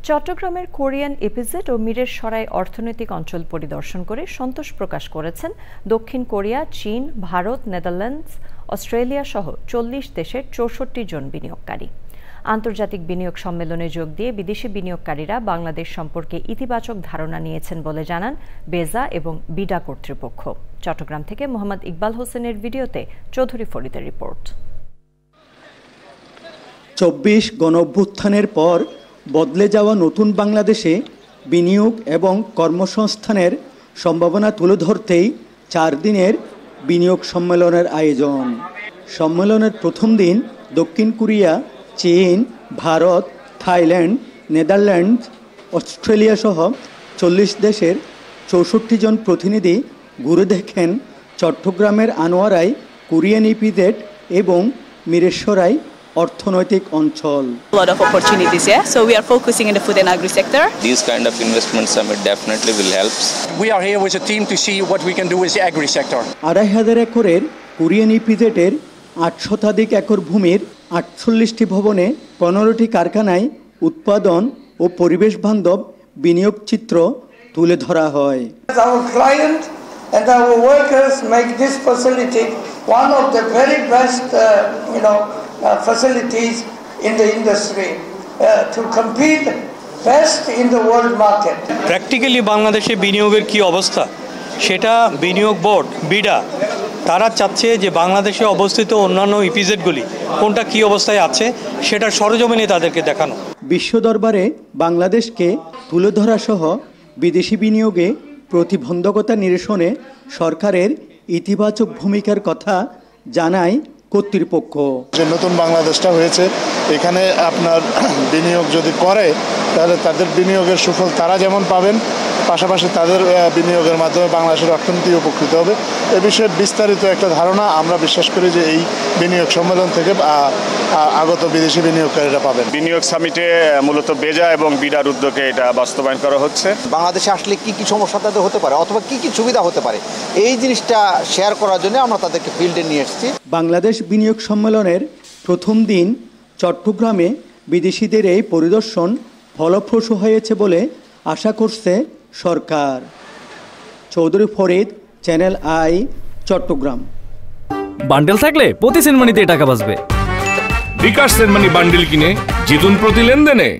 চট্টগ্রামের Korean EPZ ও মিরেরসরাই অর্থনৈতিক অঞ্চল পরিদর্শন করে সন্তোষ প্রকাশ করেছেন দক্ষিণ কোরিয়া, চীন, ভারত, নেদারল্যান্ডস, অস্ট্রেলিয়া সহ ৪০ দেশের ৬৪ জন বিনিয়োগকারী। আন্তর্জাতিক বিনিয়োগ সম্মেলনে যোগ দিয়ে বিদেশি বিনিয়োগকারীরা বাংলাদেশ সম্পর্কে ইতিবাচক ধারণা নিয়েছেন বলে জানান বেজা এবং বিডা কর্তৃপক্ষ। চট্টগ্রাম থেকে মোহাম্মদ ইকবাল হোসেনের ভিডিওতে চৌধুরী ফরিদের রিপোর্ট। ২৪ গণঅভ্যুত্থানের পর বদলে যাওয়া নতুন বাংলাদেশে বিনিয়োগ এবং কর্মসংস্থানের সম্ভাবনা তুলে ধরতেই ৪ দিনের বিনিয়োগ সম্মেলনের আয়োজন। সম্মেলনের প্রথম দিন দক্ষিণ কোরিয়া, চীন, ভারত, থাইল্যান্ড, নেদারল্যান্ডস, অস্ট্রেলিয়া সহ ৪০ দেশের ৬৪ জন প্রতিনিধি ঘুরে দেখেন চট্টগ্রামের আনোয়ারায় কোরিয়ান ইপিজেড এবং মিরেরসরাই অর্থনৈতিক অঞ্চল। A lot of opportunities here, so we are focusing in the food and agri sector. These kind of investment summit definitely will help. We are here with a team to see what we can do with the agri sector. ২৫০০ একরের Korean ইপিজেডের ৮ শতাধিক acre ভূমির ৪৮টি ভবনে ১৫টি কারখানায় উৎপাদন ও পরিবেশ বান্ধব বিনিয়োগ চিত্র তুলে ধরা হয়। Our client and our workers make this facility one of the very best facilities in the industry to compete best in the world market. Practically বাংলাদেশে বিনিয়োগের কি অবস্থা সেটা বিনিয়োগ বোর্ড বিডা তারা চাচ্ছে যে বাংলাদেশে অবস্থিত অন্যান্য ইপিজেডগুলি কোনটা কি অবস্থায় আছে সেটা সরজমিনে তাদেরকে দেখানো। বিশ্ব দরবারে বাংলাদেশকে তুলে ধরা সহ বিদেশি বিনিয়োগে প্রতিবন্ধকতা নিরসনে সরকারের ইতিবাচক ভূমিকার কথা জানায় কর্তৃপক্ষ। যে নতুন বাংলাদেশটা হয়েছে এখানে আপনার বিনিয়োগ যদি করে তাহলে তাদের বিনিয়োগের সুফল তারা যেমন পাবেন, পাশাপাশি তাদের বিনিয়োগের মাধ্যমে বাংলাদেশের অর্থনীতি উপকৃত হবে। এ বিষয়ে বিস্তারিত একটা ধারণা আমরা বিশ্বাস করি যে এই বিনিয়োগ সম্মেলন থেকে আগত বিদেশি বিনিয়োগকারীরা পাবেন। বিনিয়োগ সামিটে মূলত বেজা এবং বিডার উদ্যোগে এটা বাস্তবায়ন করা হচ্ছে। বাংলাদেশে আসলে কি কি সমস্যা তাদের হতে পারে অথবা কি কি সুবিধা হতে পারে এই জিনিসটা শেয়ার করার জন্য আমরা তাদেরকে ফিল্ডে নিয়ে এসেছি। বাংলাদেশ বিনিয়োগ সম্মেলনের প্রথম দিন চট্টগ্রামে বিদেশিদের এই পরিদর্শন ফলপ্রসূ হয়েছে বলে আশা করছে সরকার। Chowdhury Farid, channel I, Chittagong. Bundle থাকলে প্রতি সেনমানিতে টাকা বাঁচবে। বিকাশ সেনমানি বান্ডেল কিনে জিতুন প্রতি লেনদেনে।